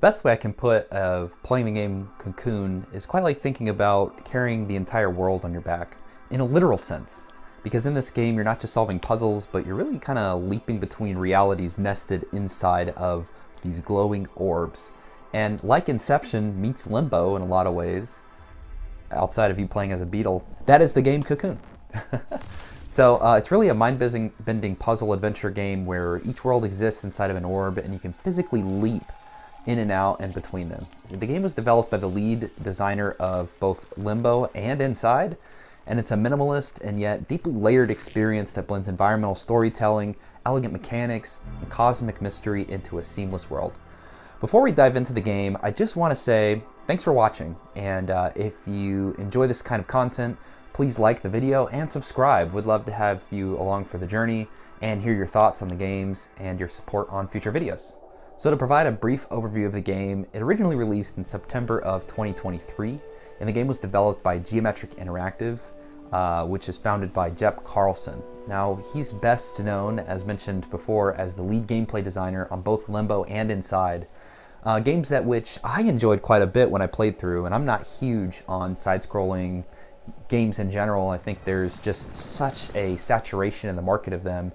best way I can put of playing the game Cocoon is quite like thinking about carrying the entire world on your back in a literal sense. Because in this game, you're not just solving puzzles, but you're really kind of leaping between realities nested inside of these glowing orbs. And like Inception meets Limbo in a lot of ways, outside of you playing as a beetle, that is the game Cocoon. So it's really a mind-bending puzzle adventure game where each world exists inside of an orb and you can physically leap in and out and between them. The game was developed by the lead designer of both Limbo and Inside, and it's a minimalist and yet deeply layered experience that blends environmental storytelling, elegant mechanics, and cosmic mystery into a seamless world. Before we dive into the game, I just want to say thanks for watching, and if you enjoy this kind of content, please like the video and subscribe. We'd love to have you along for the journey and hear your thoughts on the games and your support on future videos. So to provide a brief overview of the game, it originally released in September of 2023, and the game was developed by Geometric Interactive, which is founded by Jep Carlson. Now, he's best known, as mentioned before, as the lead gameplay designer on both Limbo and Inside, games that which I enjoyed quite a bit when I played through, and I'm not huge on side-scrolling games in general. I think there's just such a saturation in the market of them.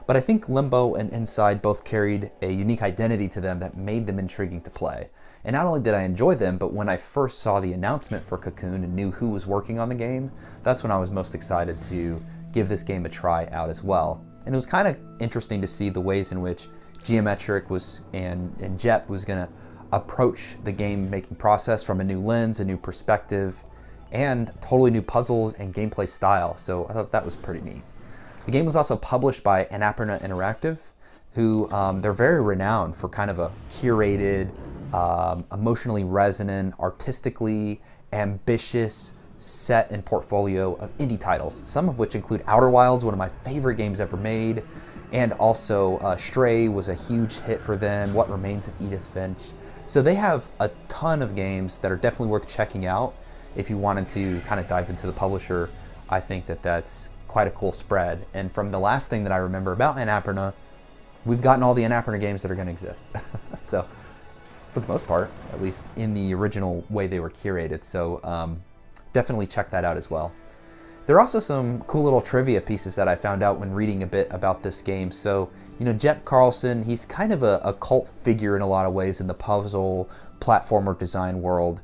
But I think Limbo and Inside both carried a unique identity to them that made them intriguing to play. And not only did I enjoy them, but when I first saw the announcement for Cocoon and knew who was working on the game, that's when I was most excited to give this game a try out as well. And it was kind of interesting to see the ways in which Geometric was and Jep was going to approach the game making process from a new lens, a new perspective, and totally new puzzles and gameplay style. So I thought that was pretty neat. The game was also published by Annapurna Interactive, who they're very renowned for kind of a curated, emotionally resonant, artistically ambitious set and portfolio of indie titles, some of which include Outer Wilds, one of my favorite games ever made, and also Stray was a huge hit for them, What Remains of Edith Finch. So they have a ton of games that are definitely worth checking out. If you wanted to kind of dive into the publisher, I think that that's quite a cool spread. And from the last thing that I remember about Annapurna, we've gotten all the Annapurna games that are going to exist. So for the most part, at least in the original way they were curated. So definitely check that out as well. There are also some cool little trivia pieces that I found out when reading a bit about this game. So, you know, Jep Carlson, he's kind of a cult figure in a lot of ways in the puzzle platformer design world.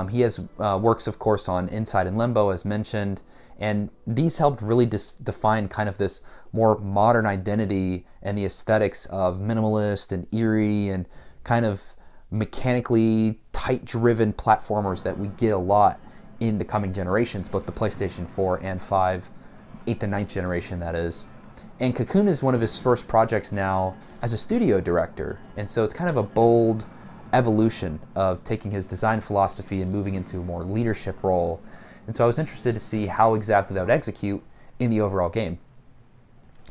He has works, of course, on Inside and Limbo, as mentioned, and these helped really define kind of this more modern identity and the aesthetics of minimalist and eerie and kind of mechanically tight-driven platformers that we get a lot in the coming generations, both the PlayStation 4 and 5, 8th and 9th generation, that is. And Cocoon is one of his first projects now as a studio director, and so it's kind of a bold evolution of taking his design philosophy and moving into a more leadership role. And so I was interested to see how exactly that would execute in the overall game.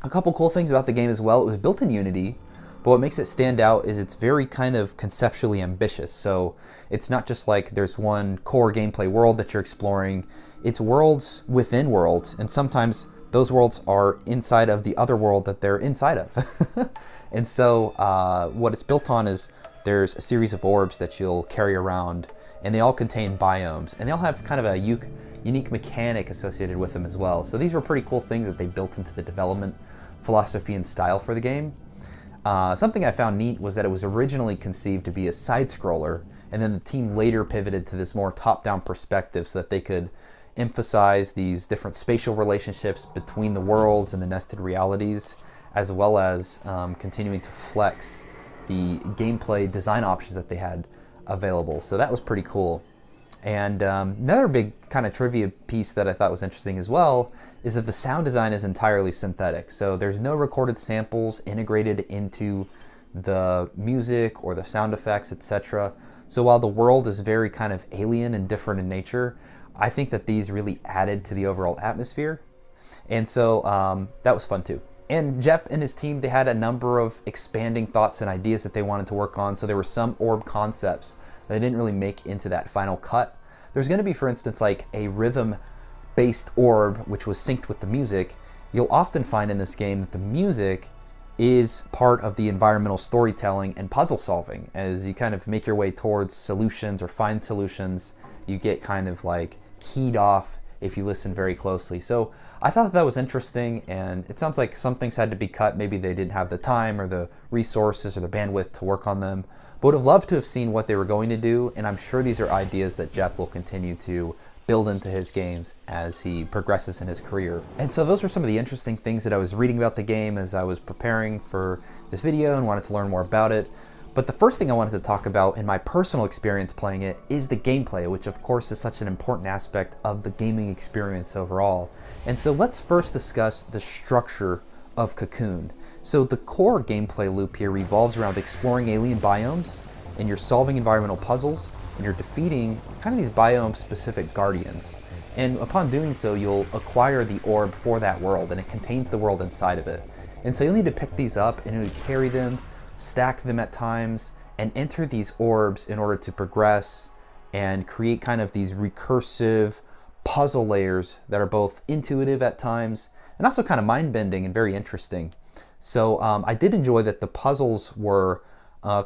A couple cool things about the game as well. It was built in Unity, but what makes it stand out is it's very kind of conceptually ambitious. So it's not just like there's one core gameplay world that you're exploring. It's worlds within worlds, and sometimes those worlds are inside of the other world that they're inside of. And so what it's built on is there's a series of orbs that you'll carry around, and they all contain biomes, and they all have kind of a unique mechanic associated with them as well. So these were pretty cool things that they built into the development philosophy and style for the game. Something I found neat was that it was originally conceived to be a side-scroller, and then the team later pivoted to this more top-down perspective so that they could emphasize these different spatial relationships between the worlds and the nested realities, as well as continuing to flex the gameplay design options that they had available. So that was pretty cool. And another big kind of trivia piece that I thought was interesting as well is that the sound design is entirely synthetic. So there's no recorded samples integrated into the music or the sound effects, etc. So while the world is very kind of alien and different in nature, I think that these really added to the overall atmosphere. And so that was fun too. And Jep and his team, they had a number of expanding thoughts and ideas that they wanted to work on. So there were some orb concepts that didn't really make into that final cut. There's going to be, for instance, like a rhythm-based orb which was synced with the music. You'll often find in this game that the music is part of the environmental storytelling and puzzle solving. As you kind of make your way towards solutions or find solutions, you get kind of like keyed off if you listen very closely. So I thought that was interesting, and it sounds like some things had to be cut. Maybe they didn't have the time or the resources or the bandwidth to work on them, but would have loved to have seen what they were going to do, and I'm sure these are ideas that Jeff will continue to build into his games as he progresses in his career. And so those were some of the interesting things that I was reading about the game as I was preparing for this video and wanted to learn more about it. But the first thing I wanted to talk about in my personal experience playing it is the gameplay, which of course is such an important aspect of the gaming experience overall. And so let's first discuss the structure of Cocoon. So the core gameplay loop here revolves around exploring alien biomes, and you're solving environmental puzzles, and you're defeating kind of these biome-specific guardians. And upon doing so, you'll acquire the orb for that world, and it contains the world inside of it. And so you'll need to pick these up and carry them, stack them at times, and enter these orbs in order to progress and create kind of these recursive puzzle layers that are both intuitive at times and also kind of mind-bending and very interesting. So I did enjoy that the puzzles were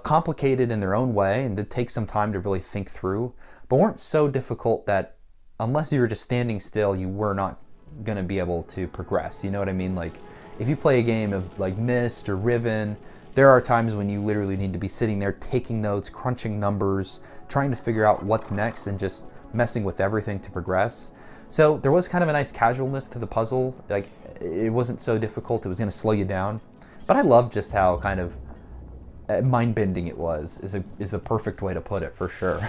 complicated in their own way and did take some time to really think through, but weren't so difficult that unless you were just standing still, you were not going to be able to progress. You know what I mean? Like if you play a game of like Myst or Riven, there are times when you literally need to be sitting there taking notes, crunching numbers, trying to figure out what's next and just messing with everything to progress. So there was kind of a nice casualness to the puzzle. Like it wasn't so difficult, it was going to slow you down. But I love just how kind of mind-bending it was, is a perfect way to put it for sure.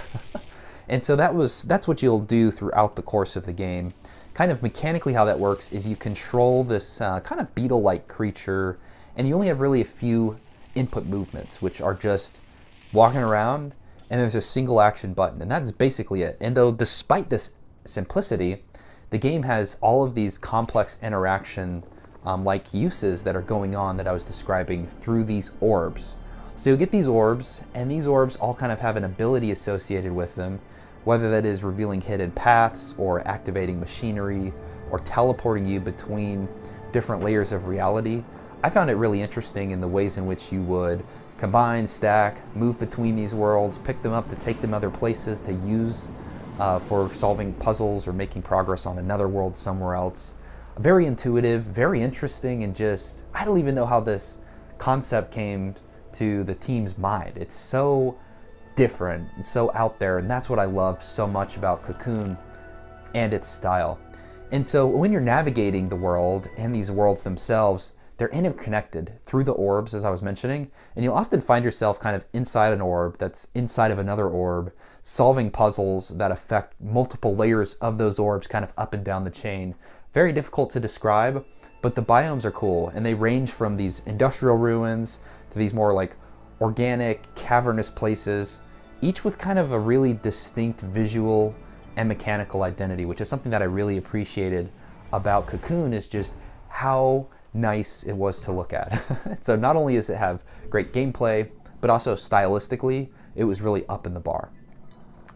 And so that's what you'll do throughout the course of the game. Kind of mechanically how that works is you control this kind of beetle-like creature, and you only have really a few input movements, which are just walking around, and there's a single action button, and that's basically it. And though despite this simplicity, the game has all of these complex interaction like uses that are going on that I was describing through these orbs. So you'll get these orbs, and these orbs all kind of have an ability associated with them, whether that is revealing hidden paths or activating machinery or teleporting you between different layers of reality. I found it really interesting in the ways in which you would combine, stack, move between these worlds, pick them up to take them other places to use for solving puzzles or making progress on another world somewhere else. Very intuitive, very interesting, and just, I don't even know how this concept came to the team's mind. It's so different and so out there, and that's what I love so much about Cocoon and its style. And so when you're navigating the world and these worlds themselves, they're interconnected through the orbs, as I was mentioning, and you'll often find yourself kind of inside an orb that's inside of another orb, solving puzzles that affect multiple layers of those orbs kind of up and down the chain. Very difficult to describe, but the biomes are cool, and they range from these industrial ruins to these more like organic, cavernous places, each with kind of a really distinct visual and mechanical identity, which is something that I really appreciated about Cocoon, is just how nice it was to look at. So not only does it have great gameplay, but also stylistically, it was really up in the bar.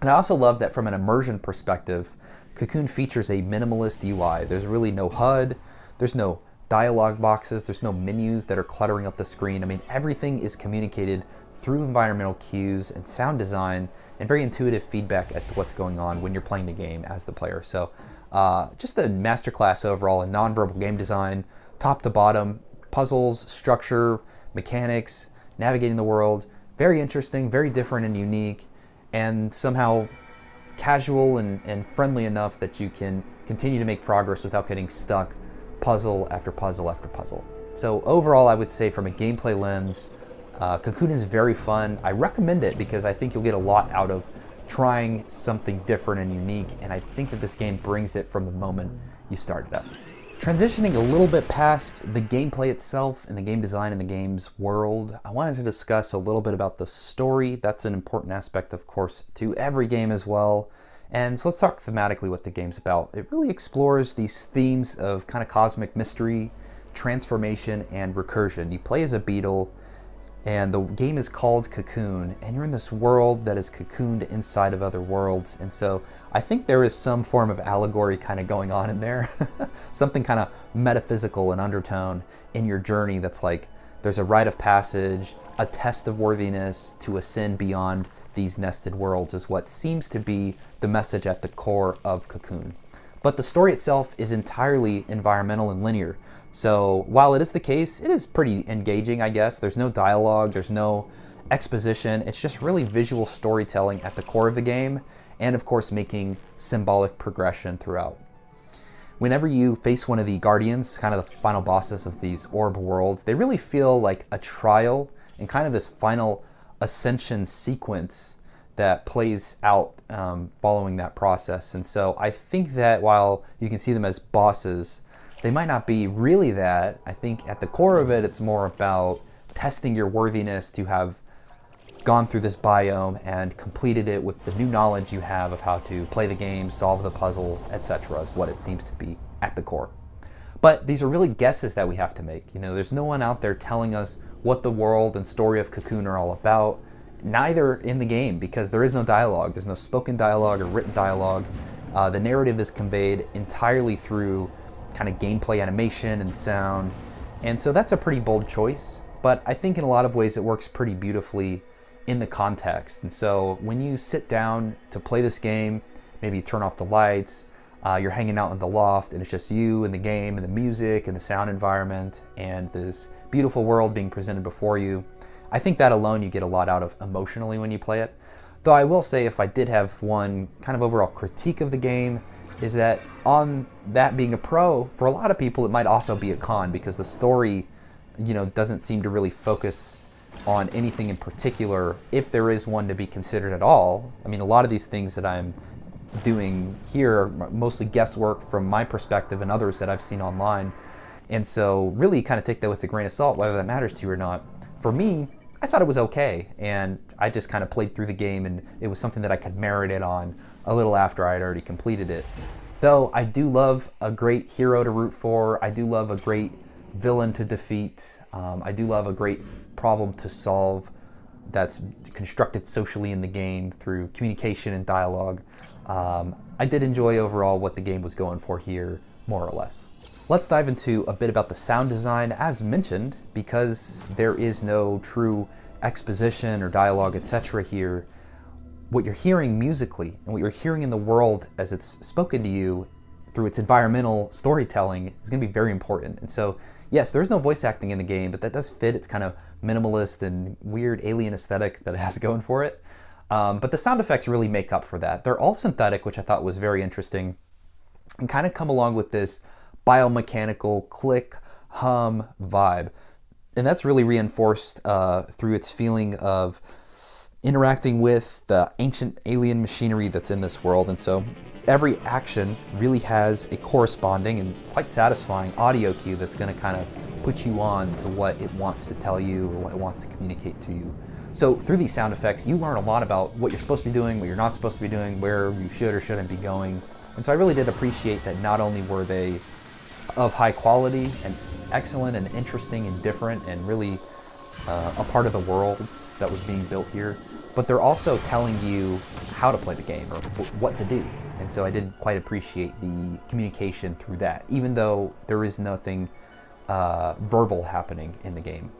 And I also love that from an immersion perspective, Cocoon features a minimalist UI. There's really no HUD, there's no dialogue boxes, there's no menus that are cluttering up the screen. I mean, everything is communicated through environmental cues and sound design and very intuitive feedback as to what's going on when you're playing the game as the player. So just a masterclass overall in nonverbal game design, top to bottom, puzzles, structure, mechanics, navigating the world. Very interesting, very different and unique, and somehow casual and friendly enough that you can continue to make progress without getting stuck puzzle after puzzle after puzzle. So overall, I would say from a gameplay lens, Cocoon is very fun. I recommend it because I think you'll get a lot out of trying something different and unique, and I think that this game brings it from the moment you start it up. Transitioning a little bit past the gameplay itself and the game design in the game's world, I wanted to discuss a little bit about the story. That's an important aspect, of course, to every game as well. And so let's talk thematically what the game's about. It really explores these themes of kind of cosmic mystery, transformation, and recursion. You play as a beetle, and the game is called Cocoon, and you're in this world that is cocooned inside of other worlds. And so I think there is some form of allegory kind of going on in there, something kind of metaphysical and undertone in your journey that's like there's a rite of passage, a test of worthiness to ascend beyond these nested worlds is what seems to be the message at the core of Cocoon. But the story itself is entirely environmental and linear. So while it is the case, it is pretty engaging, I guess. There's no dialogue, there's no exposition. It's just really visual storytelling at the core of the game, and of course making symbolic progression throughout. Whenever you face one of the guardians, kind of the final bosses of these orb worlds, they really feel like a trial and kind of this final ascension sequence that plays out following that process. And so I think that while you can see them as bosses, they might not be really that. I think at the core of it, it's more about testing your worthiness to have gone through this biome and completed it with the new knowledge you have of how to play the game, solve the puzzles, etc. is what it seems to be at the core. But these are really guesses that we have to make. You know, there's no one out there telling us what the world and story of Cocoon are all about, neither in the game, because there is no dialogue. There's no spoken dialogue or written dialogue. The narrative is conveyed entirely through kind of gameplay animation and sound. And so that's a pretty bold choice, but I think in a lot of ways it works pretty beautifully in the context. And so when you sit down to play this game, maybe you turn off the lights, you're hanging out in the loft and it's just you and the game and the music and the sound environment and this beautiful world being presented before you, I think that alone you get a lot out of emotionally when you play it. Though I will say, if I did have one kind of overall critique of the game, is that on that being a pro, for a lot of people it might also be a con, because the story, you know, doesn't seem to really focus on anything in particular, if there is one to be considered at all. I mean, a lot of these things that I'm doing here are mostly guesswork from my perspective and others that I've seen online. And so really kind of take that with a grain of salt, whether that matters to you or not. For me, I thought it was okay, and I just kind of played through the game, and it was something that I could merit it on a little after I had already completed it. Though I do love a great hero to root for, I do love a great villain to defeat, I do love a great problem to solve that's constructed socially in the game through communication and dialogue. I did enjoy overall what the game was going for here, more or less. Let's dive into a bit about the sound design. As mentioned, because there is no true exposition or dialogue, etc. here, what you're hearing musically and what you're hearing in the world as it's spoken to you through its environmental storytelling is going to be very important. And so, yes, there's no voice acting in the game, but that does fit its kind of minimalist and weird alien aesthetic that it has going for it. But the sound effects really make up for that. They're all synthetic, which I thought was very interesting, and kind of come along with this biomechanical click, hum vibe. And that's really reinforced through its feeling of interacting with the ancient alien machinery that's in this world. And so every action really has a corresponding and quite satisfying audio cue that's going to kind of put you on to what it wants to tell you or what it wants to communicate to you. So through these sound effects, you learn a lot about what you're supposed to be doing, what you're not supposed to be doing, where you should or shouldn't be going. And so I really did appreciate that not only were they of high quality and excellent and interesting and different and really a part of the world that was being built here, but they're also telling you how to play the game or what to do. And so I did quite appreciate the communication through that, even though there is nothing verbal happening in the game.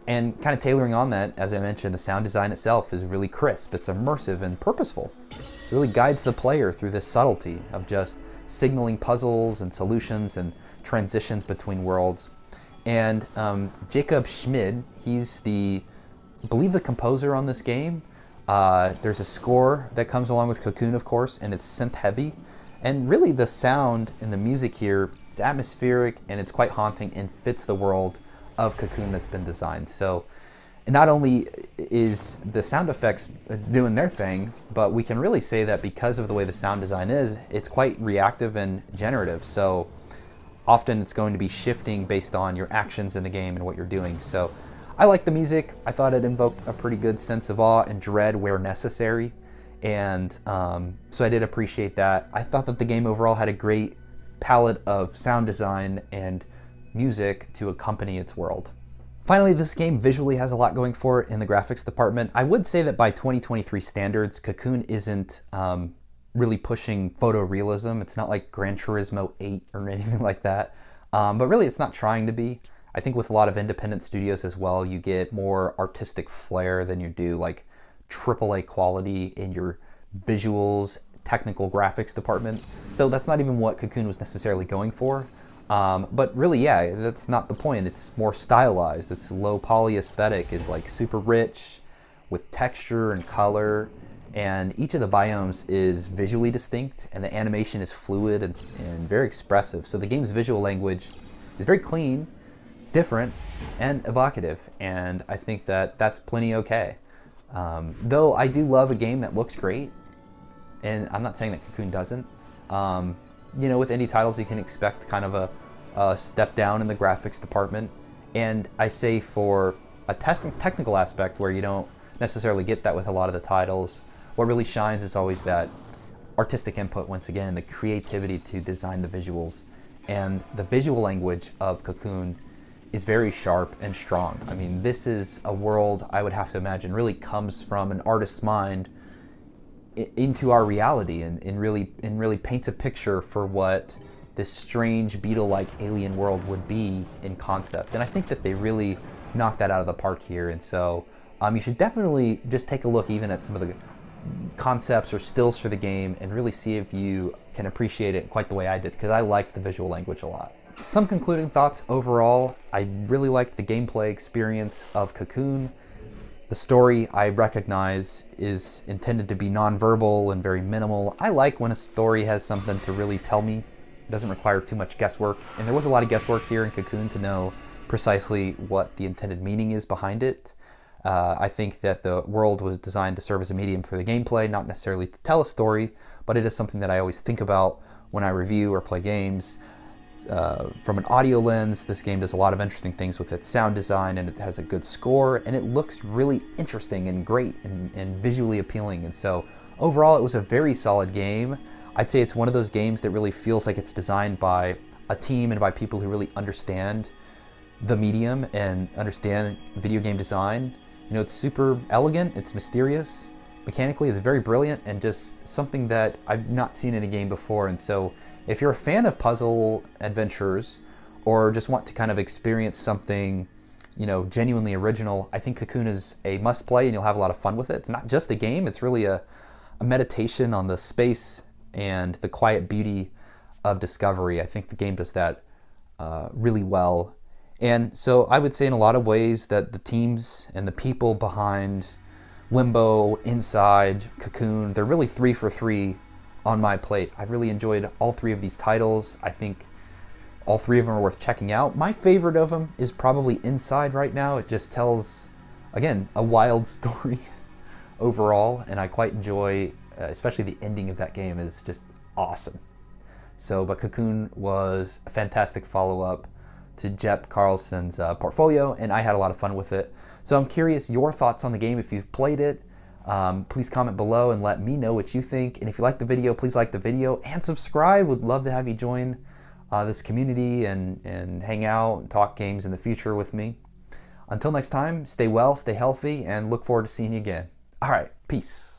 And kind of tailoring on that, as I mentioned, the sound design itself is really crisp. It's immersive and purposeful. It really guides the player through this subtlety of just signaling puzzles and solutions and transitions between worlds. And Jacob Schmid, he's I believe the composer on this game. There's a score that comes along with Cocoon, of course, and it's synth heavy. And really the sound and the music here is atmospheric and it's quite haunting and fits the world of Cocoon that's been designed. So not only is the sound effects doing their thing, but we can really say that because of the way the sound design is, it's quite reactive and generative. So often it's going to be shifting based on your actions in the game and what you're doing. So I like the music. I thought it invoked a pretty good sense of awe and dread where necessary. And so I did appreciate that. I thought that the game overall had a great palette of sound design and music to accompany its world. Finally, this game visually has a lot going for it in the graphics department. I would say that by 2023 standards, Cocoon isn't really pushing photorealism. It's not like Gran Turismo 8 or anything like that. But really, it's not trying to be. I think with a lot of independent studios as well, you get more artistic flair than you do like AAA quality in your visuals, technical graphics department. So that's not even what Cocoon was necessarily going for. But really, yeah, that's not the point. It's more stylized. It's low poly aesthetic is like super rich with texture and color. And each of the biomes is visually distinct, and the animation is fluid and very expressive. So the game's visual language is very clean, different, and evocative. And I think that that's plenty okay. Though I do love a game that looks great, and I'm not saying that Cocoon doesn't. You know, with indie titles, you can expect kind of a step down in the graphics department. And I say for a technical aspect where you don't necessarily get that with a lot of the titles, what really shines is always that artistic input, once again, the creativity to design the visuals. And the visual language of Cocoon is very sharp and strong. I mean, this is a world I would have to imagine really comes from an artist's mind into our reality, and really paints a picture for what this strange beetle-like alien world would be in concept. And I think that they really knocked that out of the park here. And so you should definitely just take a look even at some of the concepts or stills for the game and really see if you can appreciate it quite the way I did, because I liked the visual language a lot. Some concluding thoughts overall: I really liked the gameplay experience of Cocoon. The story, I recognize, is intended to be nonverbal and very minimal. I like when a story has something to really tell me. It doesn't require too much guesswork, and there was a lot of guesswork here in Cocoon to know precisely what the intended meaning is behind it. I think that the world was designed to serve as a medium for the gameplay, not necessarily to tell a story, but it is something that I always think about when I review or play games. From an audio lens, this game does a lot of interesting things with its sound design, and it has a good score, and it looks really interesting and great and visually appealing. And so overall, it was a very solid game. I'd say it's one of those games that really feels like it's designed by a team and by people who really understand the medium and understand video game design. You know, it's super elegant, it's mysterious, mechanically it's very brilliant, and just something that I've not seen in a game before. And so if you're a fan of puzzle adventures, or just want to kind of experience something, you know, genuinely original, I think Cocoon is a must play, and you'll have a lot of fun with it. It's not just a game, it's really a meditation on the space and the quiet beauty of discovery. I think the game does that really well. And so I would say in a lot of ways that the teams and the people behind Limbo, Inside, Cocoon, they're really 3 for 3 on my plate. I've really enjoyed all 3 of these titles. I think all 3 of them are worth checking out. My favorite of them is probably Inside right now. It just tells, again, a wild story overall, and I quite enjoy, especially the ending of that game is just awesome. So, but Cocoon was a fantastic follow-up to Jep Carlson's portfolio, and I had a lot of fun with it. So I'm curious your thoughts on the game if you've played it. Please comment below and let me know what you think. And if you like the video, please like the video and subscribe. Would love to have you join this community and hang out and talk games in the future with me. Until next time, stay well, stay healthy, and look forward to seeing you again. All right, peace.